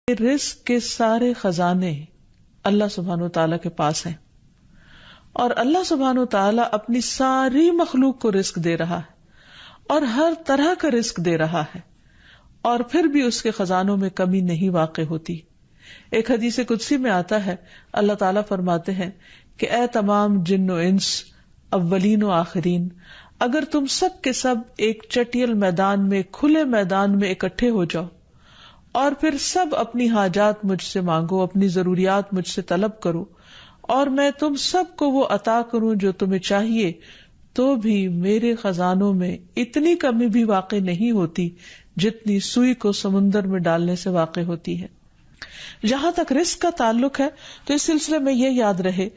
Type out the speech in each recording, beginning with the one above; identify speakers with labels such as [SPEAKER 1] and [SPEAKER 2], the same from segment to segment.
[SPEAKER 1] رزق کے سارے خزانے اللہ سبحانہ و تعالیٰ کے پاس ہیں، اور اللہ سبحانہ و تعالیٰ اپنی ساری مخلوق کو رزق دے رہا ہے اور ہر طرح کا رزق دے رہا ہے، اور پھر بھی اس کے خزانوں میں کمی نہیں واقع ہوتی. ایک حدیث قدسی میں آتا ہے، اللہ تعالیٰ فرماتے ہیں کہ اے تمام جن و انس، اولین و آخرین، اگر تم سب کے سب ایک چٹیل میدان میں، کھلے میدان میں اکٹھے ہو جاؤ اور پھر سب اپنی حاجات مجھ سے مانگو، اپنی ضروریات مجھ سے طلب کرو، اور میں تم سب کو وہ عطا کروں جو تمہیں چاہیے، تو بھی میرے خزانوں میں اتنی کمی بھی واقع نہیں ہوتی جتنی سوئی کو سمندر میں ڈالنے سے واقع ہوتی ہے. جہاں تک رزق کا تعلق ہے تو اس سلسلے میں یہ یاد رہے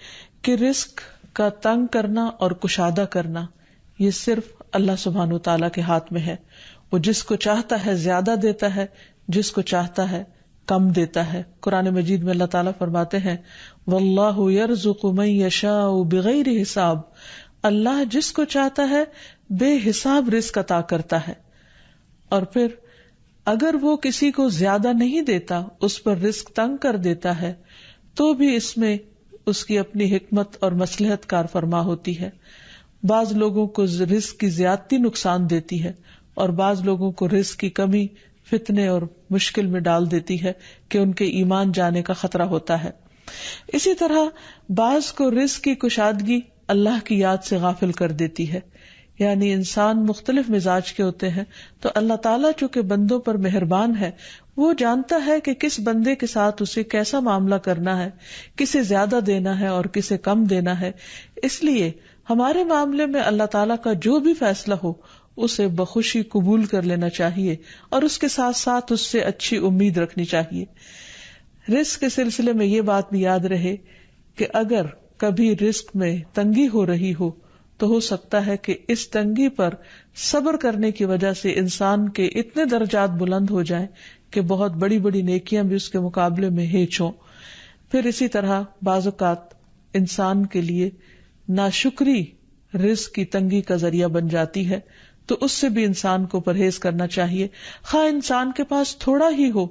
[SPEAKER 1] کہ رزق کا تنگ کرنا اور کشادہ کرنا یہ صرف اللہ سبحانہ وتعالیٰ کے ہاتھ میں ہے. وہ جس کو چاہتا ہے زیادہ دیتا ہے، جس کو چاہتا ہے کم دیتا ہے. قرآن مجید میں اللہ تعالیٰ فرماتے ہیں واللہ یرزق من یشاء بغیر حساب، اللہ جس کو چاہتا ہے بے حساب رزق عطا کرتا ہے. اور پھر اگر وہ کسی کو زیادہ نہیں دیتا، اس پر رزق تنگ کر دیتا ہے، تو بھی اس میں اس کی اپنی حکمت اور مصلحت کار فرما ہوتی ہے. بعض لوگوں کو رزق کی زیادتی نقصان دیتی ہے، اور بعض لوگوں کو رزق کی کمی فتنے اور مشکل میں ڈال دیتی ہے کہ ان کے ایمان جانے کا خطرہ ہوتا ہے. اسی طرح بعض کو رزق کی کشادگی اللہ کی یاد سے غافل کر دیتی ہے. یعنی انسان مختلف مزاج کے ہوتے ہیں، تو اللہ تعالیٰ چونکہ بندوں پر مہربان ہے، وہ جانتا ہے کہ کس بندے کے ساتھ اسے کیسا معاملہ کرنا ہے، کسے زیادہ دینا ہے اور کسے کم دینا ہے. اس لیے ہمارے معاملے میں اللہ تعالیٰ کا جو بھی فیصلہ ہو اسے بخوشی قبول کر لینا چاہیے، اور اس کے ساتھ ساتھ اس سے اچھی امید رکھنی چاہیے. رزق کے سلسلے میں یہ بات بھی یاد رہے کہ اگر کبھی رزق میں تنگی ہو رہی ہو تو ہو سکتا ہے کہ اس تنگی پر صبر کرنے کی وجہ سے انسان کے اتنے درجات بلند ہو جائیں کہ بہت بڑی بڑی نیکیاں بھی اس کے مقابلے میں ہیچ ہوں. پھر اسی طرح بعض اوقات انسان کے لیے ناشکری رزق کی تنگی کا ذریعہ بن جاتی ہے، تو اس سے بھی انسان کو پرہیز کرنا چاہیے. خواہ انسان کے پاس تھوڑا ہی ہو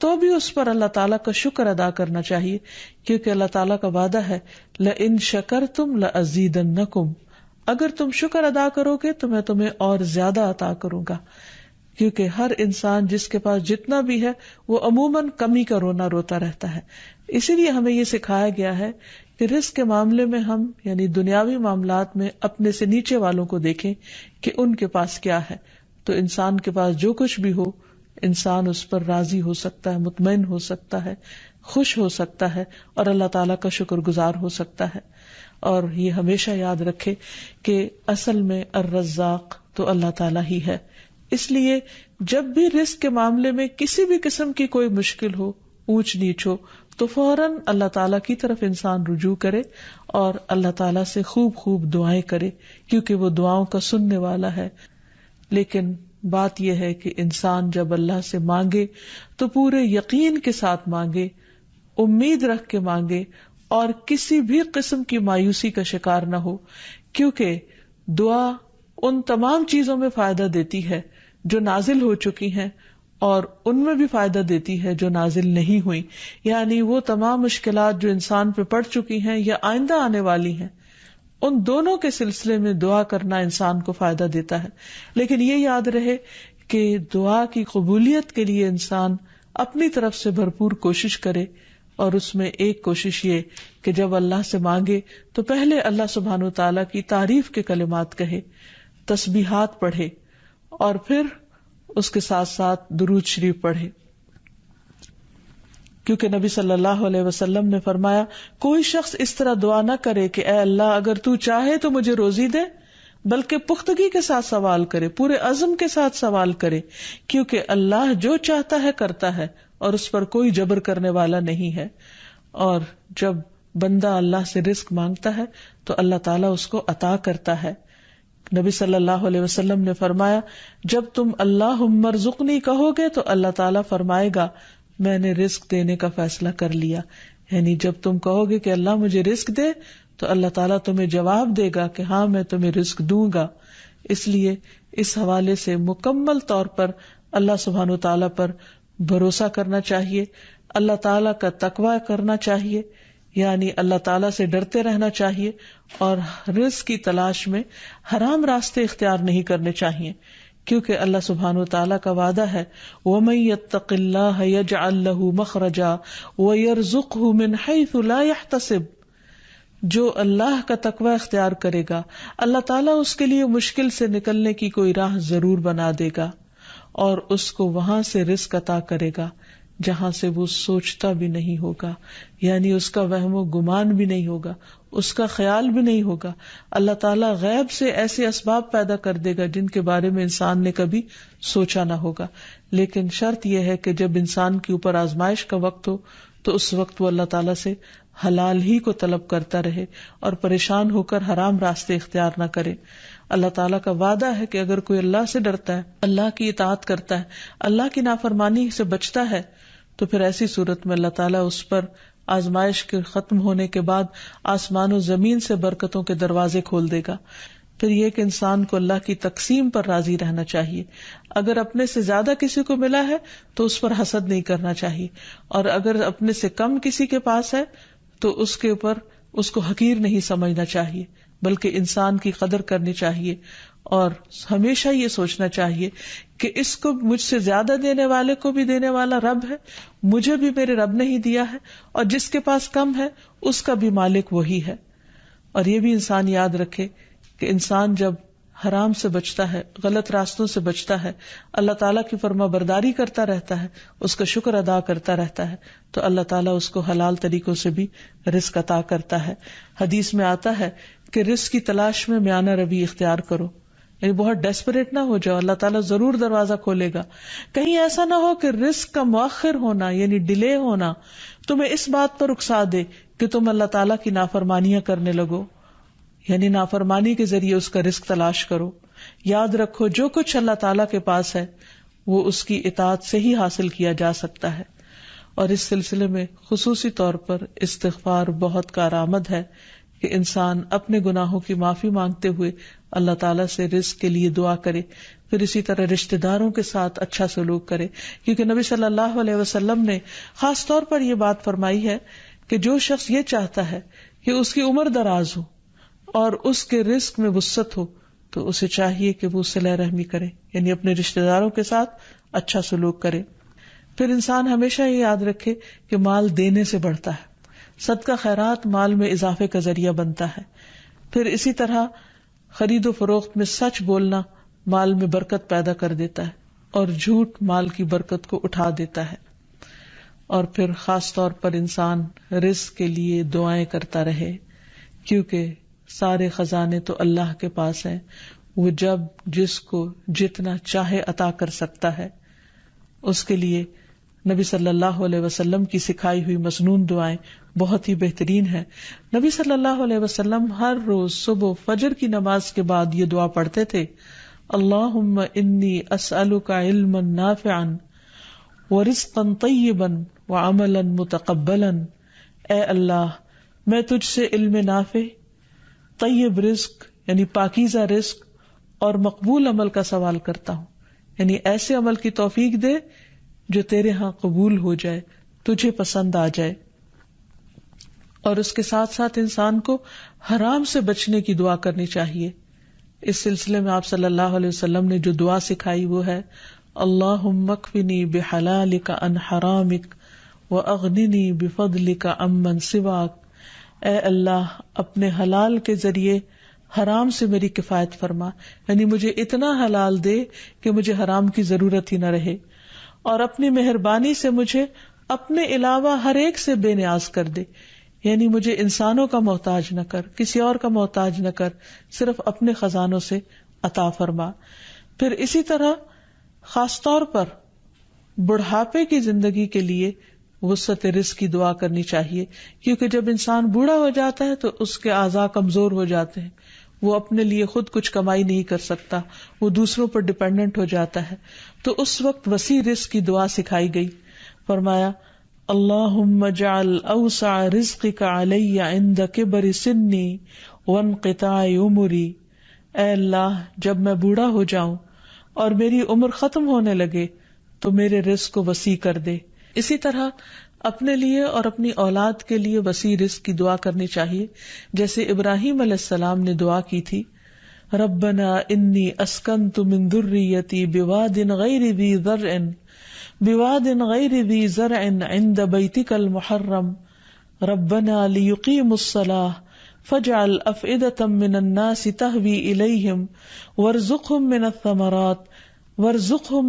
[SPEAKER 1] تو بھی اس پر اللہ تعالیٰ کا شکر ادا کرنا چاہیے، کیونکہ اللہ تعالیٰ کا وعدہ ہے لَإِن شَكَرْتُمْ لَأَزِيدَنَّكُمْ، اگر تم شکر ادا کرو گے تو میں تمہیں اور زیادہ عطا کروں گا. کیونکہ ہر انسان جس کے پاس جتنا بھی ہے وہ عموماً کمی کا رونا روتا رہتا ہے. اسی لیے ہمیں یہ سکھایا گیا ہے کہ رزق کے معاملے میں ہم یعنی دنیاوی معاملات میں اپنے سے نیچے والوں کو دیکھیں کہ ان کے پاس کیا ہے. تو انسان کے پاس جو کچھ بھی ہو، انسان اس پر راضی ہو سکتا ہے، مطمئن ہو سکتا ہے، خوش ہو سکتا ہے، اور اللہ تعالیٰ کا شکر گزار ہو سکتا ہے. اور یہ ہمیشہ یاد رکھے کہ اصل میں الرزاق تو اللہ تعالیٰ ہی ہے. اس لیے جب بھی رزق کے معاملے میں کسی بھی قسم کی کوئی مشکل ہو، اونچ نیچ ہو، تو فوراً اللہ تعالیٰ کی طرف انسان رجوع کرے اور اللہ تعالیٰ سے خوب خوب دعائیں کرے، کیونکہ وہ دعاؤں کا سننے والا ہے. لیکن بات یہ ہے کہ انسان جب اللہ سے مانگے تو پورے یقین کے ساتھ مانگے، امید رکھ کے مانگے، اور کسی بھی قسم کی مایوسی کا شکار نہ ہو، کیونکہ دعا ان تمام چیزوں میں فائدہ دیتی ہے جو نازل ہو چکی ہیں، اور ان میں بھی فائدہ دیتی ہے جو نازل نہیں ہوئی. یعنی وہ تمام مشکلات جو انسان پہ پڑ چکی ہیں یا آئندہ آنے والی ہیں، ان دونوں کے سلسلے میں دعا کرنا انسان کو فائدہ دیتا ہے. لیکن یہ یاد رہے کہ دعا کی قبولیت کے لیے انسان اپنی طرف سے بھرپور کوشش کرے، اور اس میں ایک کوشش یہ کہ جب اللہ سے مانگے تو پہلے اللہ سبحانہ وتعالیٰ کی تعریف کے کلمات کہے، تسبیحات پڑھے، اور پھر اس کے ساتھ ساتھ درود شریف پڑھے. کیونکہ نبی صلی اللہ علیہ وسلم نے فرمایا کوئی شخص اس طرح دعا نہ کرے کہ اے اللہ اگر تو چاہے تو مجھے روزی دے، بلکہ پختگی کے ساتھ سوال کرے، پورے عزم کے ساتھ سوال کرے، کیونکہ اللہ جو چاہتا ہے کرتا ہے اور اس پر کوئی جبر کرنے والا نہیں ہے. اور جب بندہ اللہ سے رزق مانگتا ہے تو اللہ تعالیٰ اس کو عطا کرتا ہے. نبی صلی اللہ علیہ وسلم نے فرمایا جب تم اللہم ارزقنی کہو گے تو اللہ تعالیٰ فرمائے گا میں نے رزق دینے کا فیصلہ کر لیا. یعنی جب تم کہو گے کہ اللہ مجھے رزق دے تو اللہ تعالیٰ تمہیں جواب دے گا کہ ہاں میں تمہیں رزق دوں گا. اس لیے اس حوالے سے مکمل طور پر اللہ سبحانہ و تعالیٰ پر بھروسہ کرنا چاہیے، اللہ تعالیٰ کا تقوی کرنا چاہیے، یعنی اللہ تعالیٰ سے ڈرتے رہنا چاہیے، اور رزق کی تلاش میں حرام راستے اختیار نہیں کرنے چاہیے، کیونکہ اللہ سبحانہ وتعالیٰ کا وعدہ ہے وَمَن يَتَّقِ اللَّهَ يَجْعَل لَّهُ مَخْرَجًا وَيَرْزُقْهُ مِنْ حَيْثُ لَا يَحْتَسِبُ، جو اللہ کا تقوی اختیار کرے گا اللہ تعالیٰ اس کے لیے مشکل سے نکلنے کی کوئی راہ ضرور بنا دے گا، اور اس کو وہاں سے رزق عطا کرے گا جہاں سے وہ سوچتا بھی نہیں ہوگا، یعنی اس کا وہم و گمان بھی نہیں ہوگا، اس کا خیال بھی نہیں ہوگا۔ اللہ تعالیٰ غیب سے ایسے اسباب پیدا کر دے گا جن کے بارے میں انسان نے کبھی سوچا نہ ہوگا، لیکن شرط یہ ہے کہ جب انسان کے اوپر آزمائش کا وقت ہو تو اس وقت وہ اللہ تعالیٰ سے حلال ہی کو طلب کرتا رہے اور پریشان ہو کر حرام راستے اختیار نہ کرے۔ اللہ تعالیٰ کا وعدہ ہے کہ اگر کوئی اللہ سے ڈرتا ہے، اللہ کی اطاعت کرتا ہے، اللہ کی نافرمانی سے بچتا ہے، تو پھر ایسی صورت میں اللہ تعالیٰ اس پر آزمائش کے ختم ہونے کے بعد آسمان و زمین سے برکتوں کے دروازے کھول دے گا۔ پھر یہ کہ انسان کو اللہ کی تقسیم پر راضی رہنا چاہیے، اگر اپنے سے زیادہ کسی کو ملا ہے تو اس پر حسد نہیں کرنا چاہیے، اور اگر اپنے سے کم کسی کے پاس ہے تو اس کے اوپر اس کو حقیر نہیں سمجھنا چاہیے، بلکہ انسان کی قدر کرنی چاہیے، اور ہمیشہ یہ سوچنا چاہیے کہ اس کو مجھ سے زیادہ دینے والے کو بھی دینے والا رب ہے، مجھے بھی میرے رب نے ہی دیا ہے، اور جس کے پاس کم ہے اس کا بھی مالک وہی ہے۔ اور یہ بھی انسان یاد رکھے کہ انسان جب حرام سے بچتا ہے، غلط راستوں سے بچتا ہے، اللہ تعالیٰ کی فرما برداری کرتا رہتا ہے، اس کا شکر ادا کرتا رہتا ہے، تو اللہ تعالیٰ اس کو حلال طریقوں سے بھی رزق عطا کرتا ہے۔ حدیث میں آتا ہے کہ رزق کی تلاش میں میانہ روی اختیار کرو، یعنی بہت ڈیسپریٹ نہ ہو جاؤ، اللہ تعالیٰ ضرور دروازہ کھولے گا۔ کہیں ایسا نہ ہو کہ رزق کا مؤخر ہونا یعنی ڈیلے ہونا تمہیں اس بات پر اکسا دے کہ تم اللہ تعالیٰ کی نافرمانیاں کرنے لگو، یعنی نافرمانی کے ذریعے اس کا رزق تلاش کرو۔ یاد رکھو جو کچھ اللہ تعالیٰ کے پاس ہے وہ اس کی اطاعت سے ہی حاصل کیا جا سکتا ہے، اور اس سلسلے میں خصوصی طور پر استغفار بہت کارآمد ہے کہ انسان اپنے گناہوں کی معافی مانگتے ہوئے اللہ تعالیٰ سے رزق کے لیے دعا کرے، پھر اسی طرح رشتہ داروں کے ساتھ اچھا سلوک کرے، کیونکہ نبی صلی اللہ علیہ وسلم نے خاص طور پر یہ بات فرمائی ہے کہ جو شخص یہ چاہتا ہے کہ اس کی عمر دراز ہو اور اس کے رزق میں وسعت ہو تو اسے چاہیے کہ وہ صلہ رحمی کرے، یعنی اپنے رشتہ داروں کے ساتھ اچھا سلوک کرے۔ پھر انسان ہمیشہ یہ یاد رکھے کہ مال دینے سے بڑھتا ہے، صدقہ خیرات مال میں اضافے کا ذریعہ بنتا ہے۔ پھر اسی طرح خرید و فروخت میں سچ بولنا مال میں برکت پیدا کر دیتا ہے، اور جھوٹ مال کی برکت کو اٹھا دیتا ہے۔ اور پھر خاص طور پر انسان رزق کے لیے دعائیں کرتا رہے، کیونکہ سارے خزانے تو اللہ کے پاس ہیں، وہ جب جس کو جتنا چاہے عطا کر سکتا ہے۔ اس کے لیے نبی صلی اللہ علیہ وسلم کی سکھائی ہوئی مسنون دعائیں بہت ہی بہترین ہیں۔ نبی صلی اللہ علیہ وسلم ہر روز صبح فجر کی نماز کے بعد یہ دعا پڑھتے تھے، اللہم انی اسألک علما نافعا ورزقا طیبا وعملا متقبلا، اے اللہ میں تجھ سے علم نافع، طیب رزق یعنی پاکیزہ رزق اور مقبول عمل کا سوال کرتا ہوں، یعنی ایسے عمل کی توفیق دے جو تیرے ہاں قبول ہو جائے، تجھے پسند آ جائے۔ اور اس کے ساتھ ساتھ انسان کو حرام سے بچنے کی دعا کرنی چاہیے۔ اس سلسلے میں آپ صلی اللہ علیہ وسلم نے جو دعا سکھائی وہ ہے اللہم اکفنی بحلالک عن حرامک واغننی بفضلک عمن سواک، اے اللہ اپنے حلال کے ذریعے حرام سے میری کفایت فرما، یعنی مجھے اتنا حلال دے کہ مجھے حرام کی ضرورت ہی نہ رہے، اور اپنی مہربانی سے مجھے اپنے علاوہ ہر ایک سے بے نیاز کر دے، یعنی مجھے انسانوں کا محتاج نہ کر، کسی اور کا محتاج نہ کر، صرف اپنے خزانوں سے عطا فرما۔ پھر اسی طرح خاص طور پر بڑھاپے کی زندگی کے لیے وسعت رزق کی دعا کرنی چاہیے، کیونکہ جب انسان بوڑھا ہو جاتا ہے تو اس کے اعضاء کمزور ہو جاتے ہیں، وہ اپنے لیے خود کچھ کمائی نہیں کر سکتا، وہ دوسروں پر ڈیپینڈنٹ ہو جاتا ہے، تو اس وقت وسیع رزق کی دعا سکھائی گئی۔ فرمایا اللہم اجعل اوسع رزقک علی عند کبر سنی وانقطاع عمری، اے اللہ جب میں بوڑھا ہو جاؤں اور میری عمر ختم ہونے لگے تو میرے رزق کو وسیع کر دے. اسی طرح اپنے لیے اور اپنی اولاد کے لیے وسیع رزق کی دعا کرنی چاہیے، جیسے ابراہیم علیہ السلام نے دعا کی تھی، ربنا انی اسکنت من ذریتی بواد غیر ذی زرع عند بیتک المحرم ربنا لیقیموا الصلاة فاجعل افئدۃ من الناس تہوی الیہم وارزقہم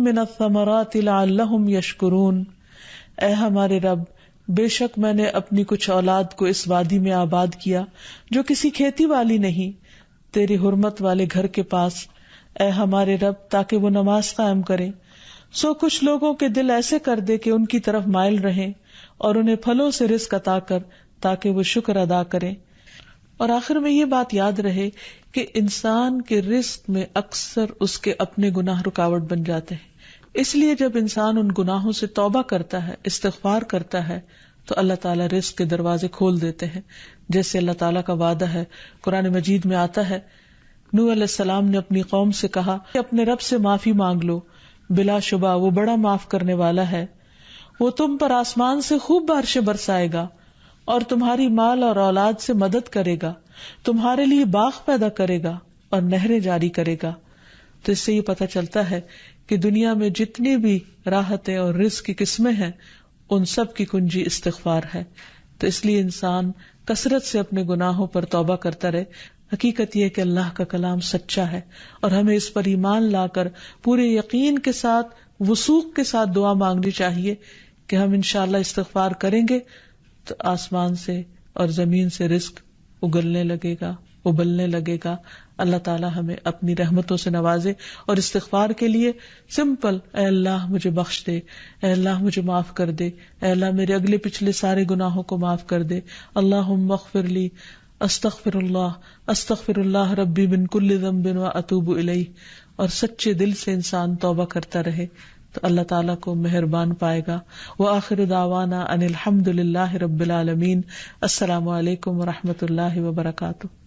[SPEAKER 1] من الثمرات لعلہم یشکرون. اے ہمارے رب، بے شک میں نے اپنی کچھ اولاد کو اس وادی میں آباد کیا جو کسی کھیتی والی نہیں، تیری حرمت والے گھر کے پاس، اے ہمارے رب، تاکہ وہ نماز قائم کریں. سو کچھ لوگوں کے دل ایسے کر دے کہ ان کی طرف مائل رہیں، اور انہیں پھلوں سے رزق عطا کر تاکہ وہ شکر ادا کریں. اور آخر میں یہ بات یاد رہے کہ انسان کے رزق میں اکثر اس کے اپنے گناہ رکاوٹ بن جاتے ہیں. اس لیے جب انسان ان گناہوں سے توبہ کرتا ہے، استغفار کرتا ہے، تو اللہ تعالیٰ رزق کے دروازے کھول دیتے ہیں، جیسے اللہ تعالیٰ کا وعدہ ہے. قرآن مجید میں آتا ہے، نوح علیہ السلام نے اپنی قوم سے کہا کہ اپنے رب سے معافی مانگ لو، بلا شبہ وہ بڑا معاف کرنے والا ہے. وہ تم پر آسمان سے خوب بارشیں برسائے گا اور تمہاری مال اور اولاد سے مدد کرے گا، تمہارے لیے باغ پیدا کرے گا اور نہریں جاری کرے گا. تو اس سے یہ پتہ چلتا ہے کہ دنیا میں جتنی بھی راحتیں اور رزق کی قسمیں ہیں، ان سب کی کنجی استغفار ہے. تو اس لیے انسان کثرت سے اپنے گناہوں پر توبہ کرتا رہے. حقیقت یہ کہ اللہ کا کلام سچا ہے اور ہمیں اس پر ایمان لا کر پورے یقین کے ساتھ، وثوق کے ساتھ دعا مانگنی چاہیے کہ ہم انشاءاللہ استغفار کریں گے تو آسمان سے اور زمین سے رزق اگلنے لگے گا، ابلنے لگے گا. اللہ تعالی ہمیں اپنی رحمتوں سے نوازے. اور استغفار کے لیے سمپل، اے اللہ مجھے بخش دے، اے اللہ مجھے معاف کر دے، اے اللہ میرے اگلے پچھلے سارے گناہوں کو معاف کر دے. اللہم اغفر لی، استغفر اللہ ربی من کل ذنب واتوب الیہ. اور سچے دل سے انسان توبہ کرتا رہے تو اللہ تعالیٰ کو مہربان پائے گا. وآخر دعوانا ان الحمد للہ رب العالمین. السلام علیکم ورحمۃ اللہ وبرکاتہ.